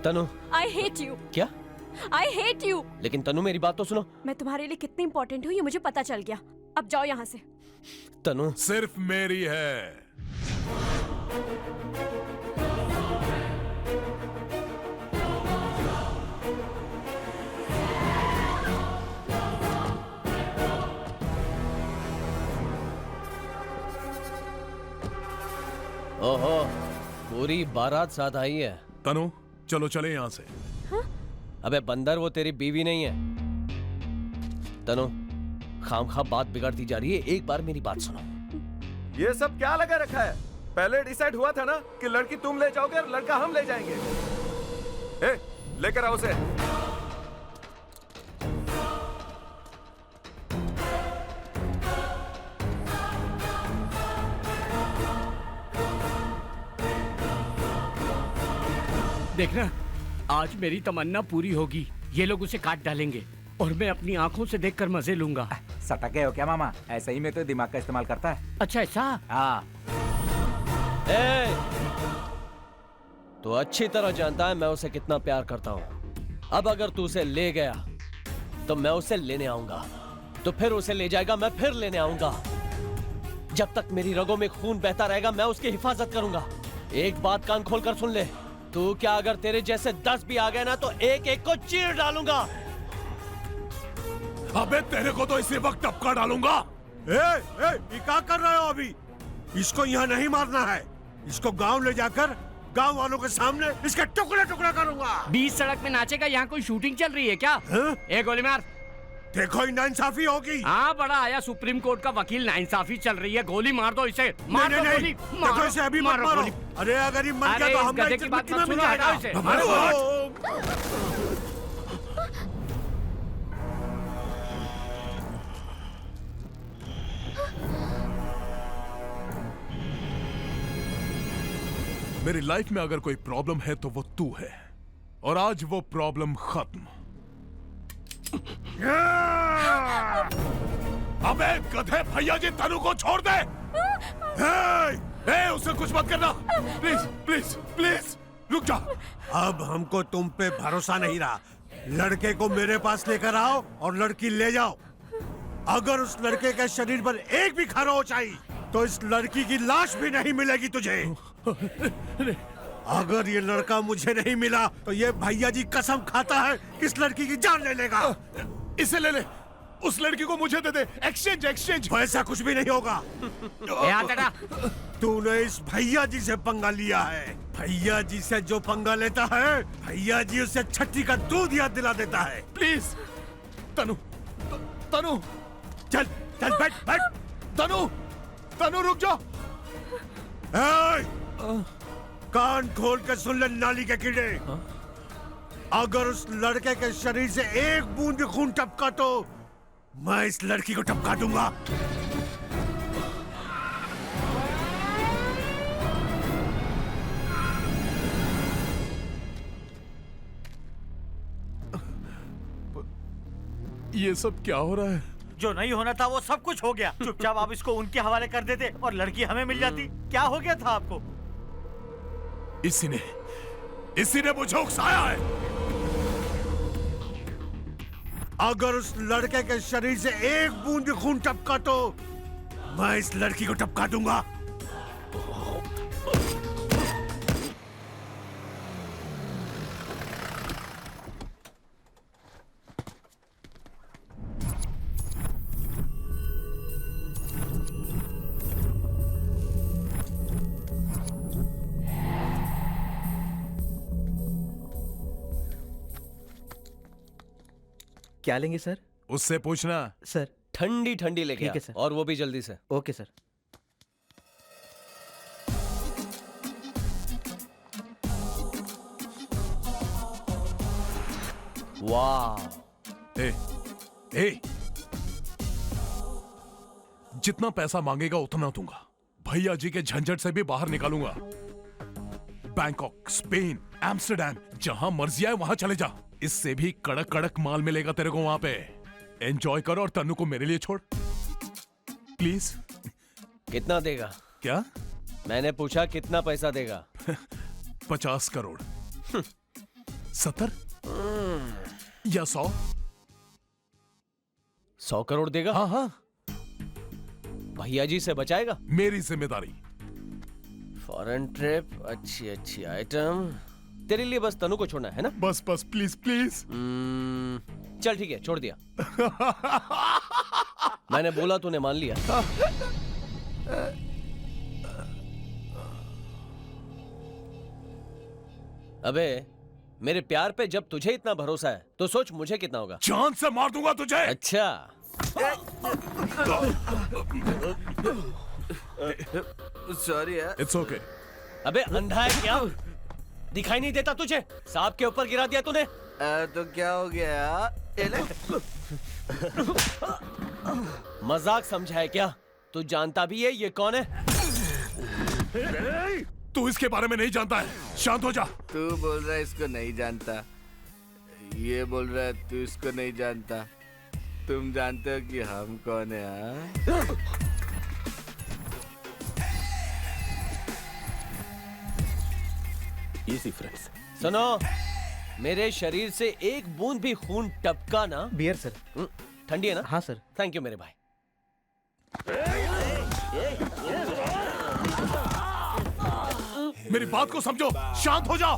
Tanu, I hate you. क्या? I hate you. लेकिन तनु मेरी बात तो सुनो। मैं तुम्हारे लिए कितनी इंपॉर्टेंट हूँ ये मुझे पता चल गया। अब जाओ यहाँ से। तनु, सिर्फ मेरी है। ओहो, पूरी बारात साथ आई है। तनु चलो चले यहाँ से। अबे बंदर, वो तेरी बीवी नहीं है। तनु, खामखा बात बिगड़ती जा रही है, एक बार मेरी बात सुनो। ये सब क्या लगा रखा है? पहले डिसाइड हुआ था ना कि लड़की तुम ले जाओगे और लड़का हम ले जाएंगे। ए, लेकर आओ उसे। देखना, आज मेरी तमन्ना पूरी होगी। ये लोग उसे काट डालेंगे और मैं अपनी आंखों से देखकर मजे लूंगा। सटके हो क्या मामा? ऐसे ही में तो दिमाग का इस्तेमाल करता है। अच्छा ऐसा? हाँ। तो अच्छी तरह जानता है मैं उसे कितना प्यार करता हूँ। अब अगर तू उसे ले गया तो मैं उसे लेने आऊंगा, तो फिर उसे ले जाएगा, मैं फिर लेने आऊंगा। जब तक मेरी रगों में खून बहता रहेगा मैं उसकी हिफाजत करूंगा। एक बात कान खोलकर सुन ले, तू क्या अगर तेरे जैसे 10 भी आ गए ना तो एक एक को चीर डालूंगा। अबे तेरे को तो इसी वक्त टपका डालूंगा। ये क्या कर रहे हो अभी? इसको यहाँ नहीं मारना है, इसको गांव ले जाकर गांव वालों के सामने इसके टुकड़े टुकड़े करूंगा। 20 सड़क में नाचेगा, यहाँ कोई शूटिंग चल रही है क्या? एक गोली मार। देखो नाइंसाफी होगी। हाँ, बड़ा आया सुप्रीम कोर्ट का वकील, नाइंसाफी चल रही है, गोली मार दो इसे। मार दो गोली। देखो इसे अभी मत मारो। अरे अगर ये मर गया तो हम गधे की बात मत सुनो, हटाओ इसे। मेरी लाइफ में अगर कोई प्रॉब्लम है तो वो तू है, और आज वो प्रॉब्लम खत्म। अबे गधे, भैया जी तनु को छोड़ दे। उसे कुछ मत करना, प्लीज प्लीज प्लीज रुक जा। अब हमको तुम पे भरोसा नहीं रहा। लड़के को मेरे पास लेकर आओ और लड़की ले जाओ। अगर उस लड़के के शरीर पर एक भी खरोंच आई तो इस लड़की की लाश भी नहीं मिलेगी तुझे। अगर ये लड़का मुझे नहीं मिला तो ये भैया जी कसम खाता है कि इस लड़की की जान ले लेगा। इसे ले ले, उस लड़की को मुझे दे दे। Exchange exchange. वैसा कुछ भी नहीं होगा। तूने इस भैया जी से पंगा लिया है। भैया जी से जो पंगा लेता है, भैया जी उसे छठी का दूध याद दिला देता है। प्लीज तनु, तनु चल चल बैठ बैठ। तनु, तनु रुक जा। कान खोल के सुन ले नाली के कीड़े। अगर उस लड़के के शरीर से एक बूंद खून टपका तो मैं इस लड़की को टपका दूंगा। ये सब क्या हो रहा है? जो नहीं होना था वो सब कुछ हो गया। चुपचाप आप इसको उनके हवाले कर देते और लड़की हमें मिल जाती। क्या हो गया था आपको? इसी ने मुझे उकसाया है। अगर उस लड़के के शरीर से एक बूंद खून टपका तो मैं इस लड़की को टपका दूंगा। क्या लेंगे सर? उससे पूछना। सर ठंडी ठंडी लेके ठीक है सर। और वो भी जल्दी से। Okay sir. वाह। जितना पैसा मांगेगा उतना दूंगा। भैया जी के झंझट से भी बाहर निकालूंगा। बैंकॉक, स्पेन, एम्स्टर्डम, जहां मर्जी आए वहां चले जा। इससे भी कड़क कड़क माल मिलेगा तेरे को वहां पे। एंजॉय करो और तन्नू को मेरे लिए छोड़ प्लीज। कितना देगा? क्या? मैंने पूछा कितना पैसा देगा? 50 करोड़। 70 या 100? 100 करोड़ देगा? हाँ हाँ, भैया जी से बचाएगा? मेरी जिम्मेदारी। फॉरेन ट्रिप, अच्छी अच्छी आइटम, तेरे लिए बस तनु को छोड़ना है ना? बस बस प्लीज प्लीज। चल ठीक है, छोड़ दिया। मैंने बोला तूने मान लिया। अबे मेरे प्यार पे जब तुझे इतना भरोसा है तो सोच मुझे कितना होगा। जान से मार दूंगा तुझे। अच्छा, सॉरी यार। It's okay. अबे अंधा है क्या? दिखाई नहीं देता तुझे? सांप के ऊपर गिरा दिया तूने। तो क्या हो गया? मजाक समझा है क्या? तू जानता भी है ये कौन है? तू इसके बारे में नहीं जानता है, शांत हो जा। तू बोल रहा है इसको नहीं जानता, ये बोल रहा है तू इसको नहीं जानता। तुम जानते हो कि हम कौन है? हाँ? Easy friends. सुनो, मेरे शरीर से एक बूंद भी खून टपका ना। Beer sir. ठंडी है ना? हाँ सर। थैंक यू मेरे भाई। मेरी बात को समझो, शांत हो जाओ।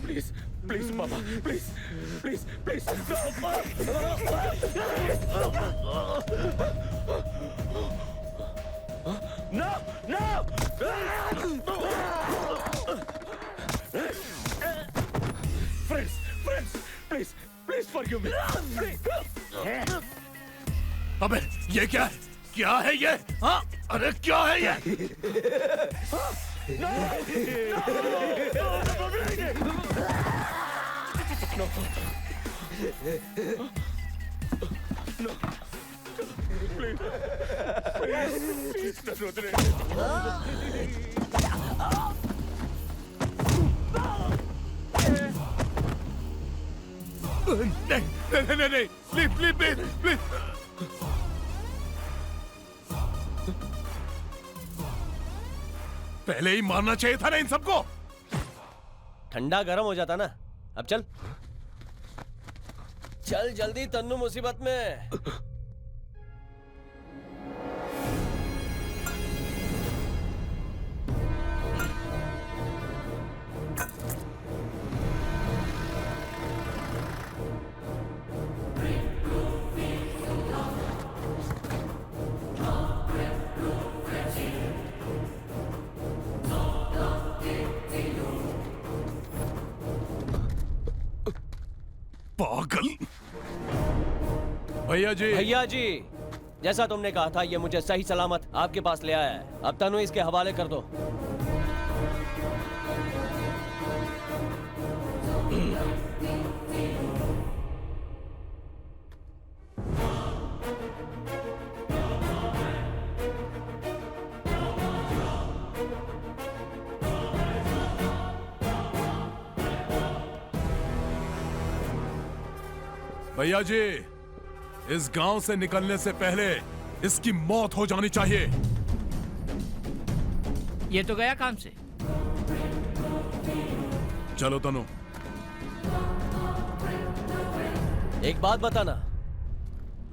प्लीज प्लीज पापा, please please please. No no. Friends friends please please forgive me. अबे ये क्या है? क्या है ये? हाँ, अरे क्या है ये? नहीं नहीं नहीं नहीं, प्लीज प्लीज प्लीज प्लीज। पहले ही मारना चाहिए था ना इन सबको। ठंडा गर्म हो जाता ना। अब चल चल जल्दी, तन्नू मुसीबत में। पागल। भैया जी, भैया जी, जैसा तुमने कहा था ये मुझे सही सलामत आपके पास ले आया है। अब तनु इसके हवाले कर दो। भैया जी, इस गांव से निकलने से पहले इसकी मौत हो जानी चाहिए। ये तो गया काम से। चलो तनु। एक बात बताना,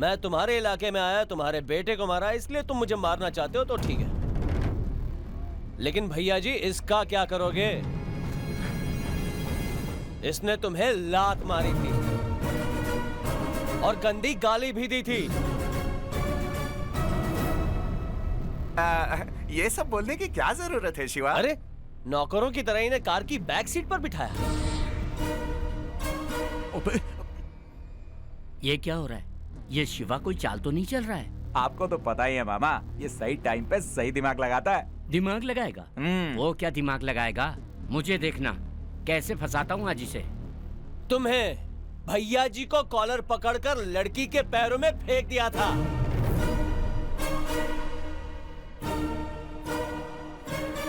मैं तुम्हारे इलाके में आया, तुम्हारे बेटे को मारा, इसलिए तुम मुझे मारना चाहते हो तो ठीक है, लेकिन भैया जी इसका क्या करोगे? इसने तुम्हें लात मारी थी और गंदी गाली भी दी थी। ये सब बोलने की क्या जरूरत है शिवा? अरे नौकरों की तरह इन्हें कार की बैक सीट पर बिठाया। अबे, ये क्या हो रहा है? ये शिवा कोई चाल तो नहीं चल रहा है? आपको तो पता ही है मामा, ये सही टाइम पे सही दिमाग लगाता है। दिमाग लगाएगा? वो क्या दिमाग लगाएगा? मुझे देखना कैसे फंसाता हूँ आज इसे। तुम्हें भैया जी को कॉलर पकड़कर लड़की के पैरों में फेंक दिया था।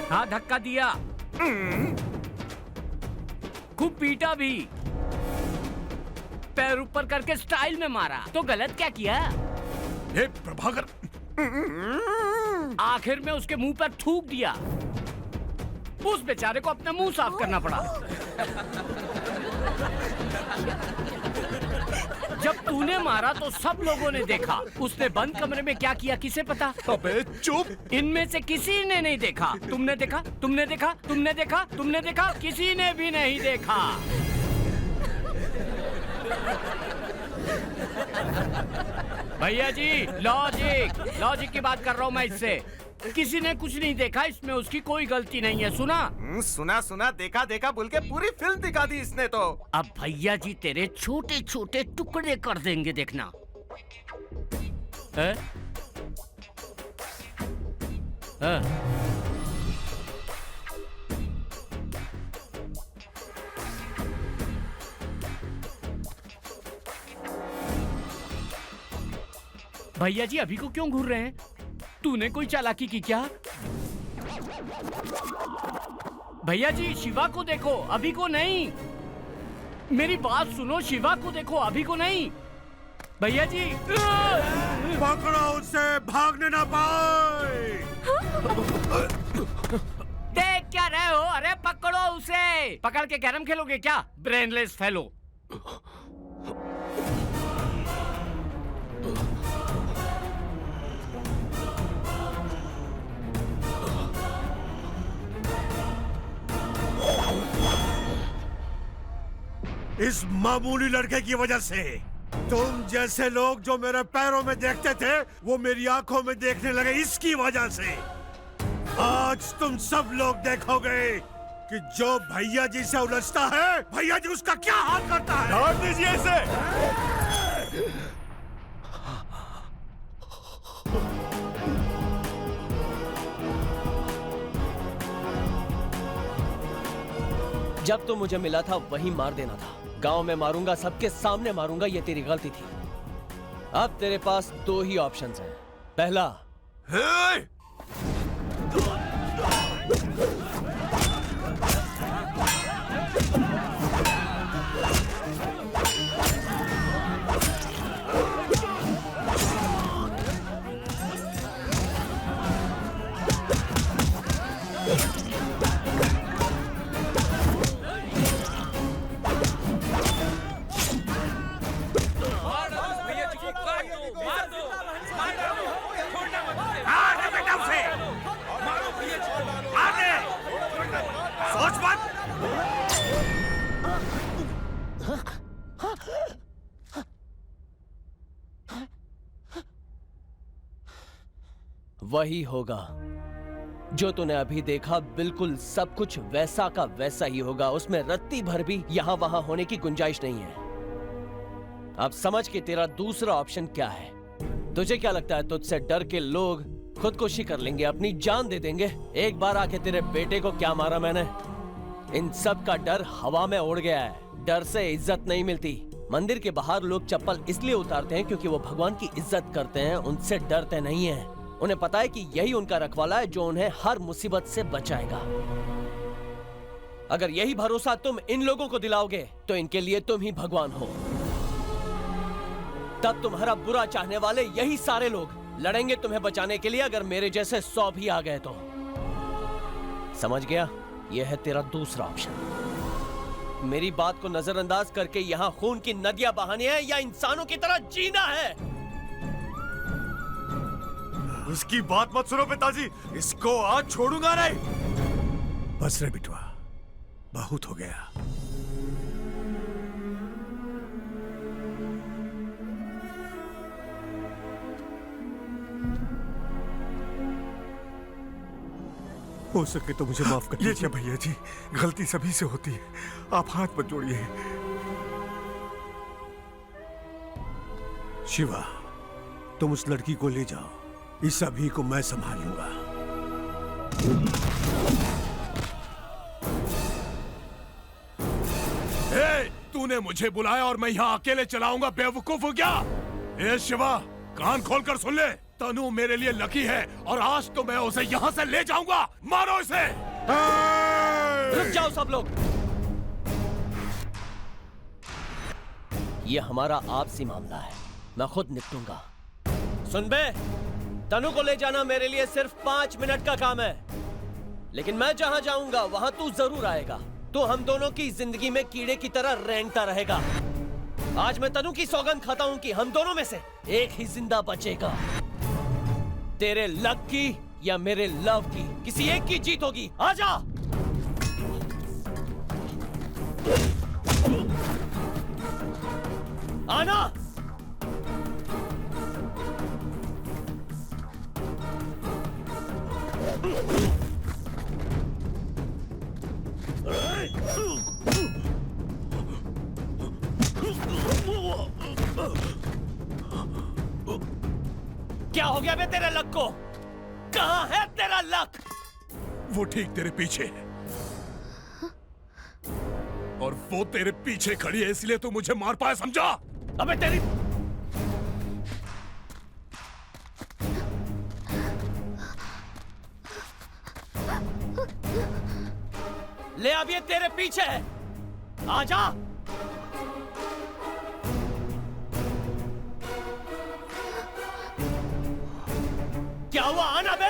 हाँ, धक्का दिया, खूब पीटा भी। पैर ऊपर करके स्टाइल में मारा तो गलत क्या किया? ये प्रभाकर, आखिर में उसके मुंह पर थूक दिया। उस बेचारे को अपना मुंह साफ करना पड़ा। जब तूने मारा तो सब लोगों ने देखा। उसने बंद कमरे में क्या किया किसे पता? अबे चुप। इनमें से किसी ने नहीं देखा। तुमने देखा? तुमने देखा? तुमने देखा? तुमने देखा? किसी ने भी नहीं देखा। भैया जी, लॉजिक की बात कर रहा हूँ मैं इससे। किसी ने कुछ नहीं देखा, इसमें उसकी कोई गलती नहीं है। सुना? सुना देखा बोल के पूरी फिल्म दिखा दी इसने तो। अब भैया जी तेरे छोटे छोटे टुकड़े कर देंगे, देखना। है? है? भैया जी अभी को क्यों घूर रहे हैं? तूने कोई चालाकी की क्या? भैया जी शिवा को देखो, अभी को नहीं। मेरी बात सुनो, शिवा को देखो, अभी को नहीं। भैया जी पकड़ो उसे, भागने ना पाए। देख क्या रहे हो? अरे पकड़ो उसे। पकड़ के कैरम खेलोगे क्या, ब्रेनलेस फेलो? इस मामूली लड़के की वजह से तुम जैसे लोग जो मेरे पैरों में देखते थे वो मेरी आंखों में देखने लगे। इसकी वजह से आज तुम सब लोग देखोगे कि जो भैया जी से उलझता है, भैया जी उसका क्या हाल करता है। छोड़ दीजिए इसे। जब तो मुझे मिला था वहीं मार देना था। गांव में मारूंगा, सबके सामने मारूंगा, ये तेरी गलती थी। अब तेरे पास दो ही ऑप्शंस हैं। पहला, वही होगा जो तूने अभी देखा। बिल्कुल सब कुछ वैसा का वैसा ही होगा। उसमें रत्ती भर भी यहां वहां होने की गुंजाइश नहीं है। अब समझ के तेरा दूसरा ऑप्शन क्या है। तुझे क्या लगता है तुझसे डर के लोग खुदकुशी कर लेंगे, अपनी जान दे देंगे? एक बार आके तेरे बेटे को क्या मारा मैंने। इन सब का डर हवा में उड़ गया है। डर से इज्जत नहीं मिलती। मंदिर के बाहर लोग चप्पल इसलिए उतारते हैं क्योंकि वो भगवान की इज्जत करते हैं, उनसे डरते नहीं हैं। उन्हें पता है कि यही उनका रखवाला है जो उन्हें हर मुसीबत से बचाएगा। अगर यही भरोसा तुम इन लोगों को दिलाओगे तो इनके लिए तुम ही भगवान हो। तब तुम्हारा बुरा चाहने वाले यही सारे लोग लड़ेंगे तुम्हें बचाने के लिए, अगर मेरे जैसे 100 भी आ गए तो। समझ गया? यह है तेरा दूसरा ऑप्शन। मेरी बात को नजरअंदाज करके यहां खून की नदियां बहानी है या इंसानों की तरह जीना है? इसकी बात मत सुनो पिताजी, इसको आज छोड़ूंगा नहीं। बस रे बिटवा, बहुत हो गया। हो सके तो मुझे माफ कर दीजिए। भैया जी, गलती सभी से होती है, आप हाथ मत जोड़िए। शिवा, तुम उस लड़की को ले जाओ, इस सभी को मैं संभाल लूंगा। तूने मुझे बुलाया और मैं यहाँ अकेले चलाऊंगा? बेवकूफ हो क्या? ए शिवा, कान खोलकर सुन ले। तनु मेरे लिए लकी है और आज तो मैं उसे यहाँ से ले जाऊंगा। मारो इसे। रुक जाओ सब लोग। ये हमारा आपसी मामला है, मैं खुद निपटूंगा। सुन बे, तनु को ले जाना मेरे लिए सिर्फ 5 मिनट का काम है, लेकिन मैं जहां जाऊंगा वहां तू जरूर आएगा। तो हम दोनों की जिंदगी में कीड़े की तरह रेंगता रहेगा। आज मैं तनु की सौगंध खाता हूं कि हम दोनों में से एक ही जिंदा बचेगा। तेरे लक की या मेरे लव की, किसी एक की जीत होगी। आजा। आना। क्या हो गया बे तेरे लक को? कहां है तेरा लक? वो ठीक तेरे पीछे है, और वो तेरे पीछे खड़ी है, इसलिए तू मुझे मार पाया, समझा? अबे तेरी ले, अब ये तेरे पीछे है। आजा। क्या हुआ? आना बे।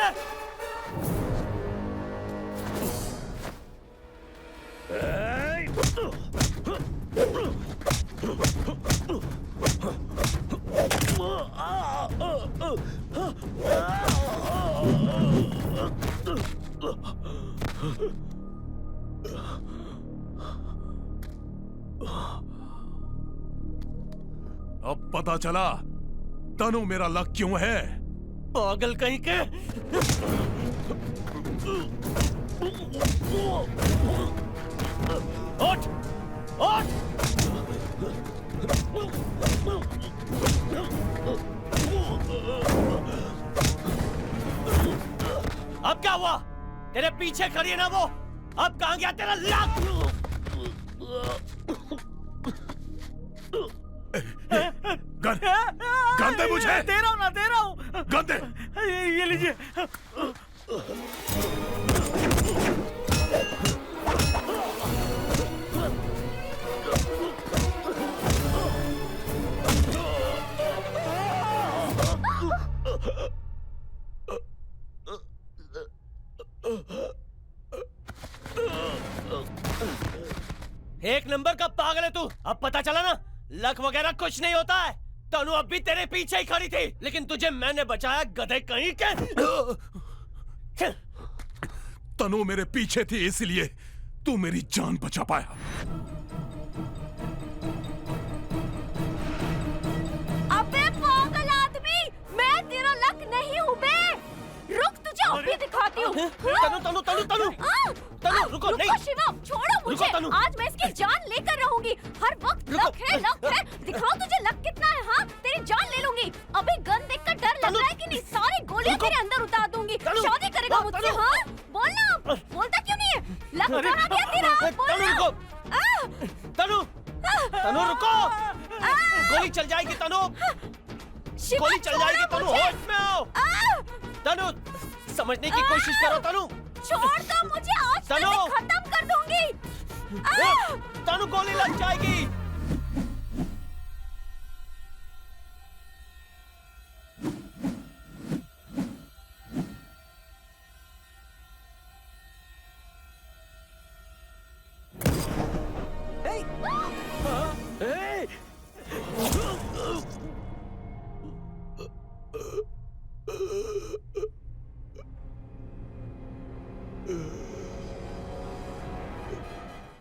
अब पता चला तनु मेरा लक क्यों है। पागल कहीं के। उठ, उठ। अब क्या हुआ? तेरे पीछे खड़ी है ना वो? अब कहां गया तेरा लक? गन दे मुझे। दे रहा हूँ ना, दे रहा हूँ। गन दे। ये लीजिए। एक नंबर का पागल है तू। अब पता चला ना, लक वगैरह कुछ नहीं होता है। तनु अब भी तेरे पीछे ही खड़ी थी, लेकिन तुझे मैंने बचाया, गधे कहीं के। तनु मेरे पीछे थी, इसलिए तू मेरी जान बचा पाया। अबे पागल आदमी, मैं तेरा लक नहीं हूँ बे। रुक, तुझे अभी दिखाती हूँ। तनु तनु तनु तनु तनु रुको, नहीं। शिवम, छोड़ो मुझे। तनु। आज मैं इसकी जान लेकर रहूंगी। हर वक्त लक है, लक है। दिखाओ तुझे लक कितना है। हाँ, तेरी जान ले लूंगी। अभी गन देखकर डर लग रहा है कि नहीं? सारी गोलियां तेरे अंदर उतार दूंगी। शादी करेगा मुझसे? हाँ, बोलना। बोलता क्यों नहीं है? लक कहाँ गया तेरा? बोलना। तनु, तनु रुको। गोली चल जाएगी तनु। गोली चल जाएगी तनु, होश में आओ। तनु, समझने की कोशिश करो तनु। छोड़ दो मुझे, आज तनु। मैं खत्म कर दूंगी। तनु, गोली लग जाएगी। Hey!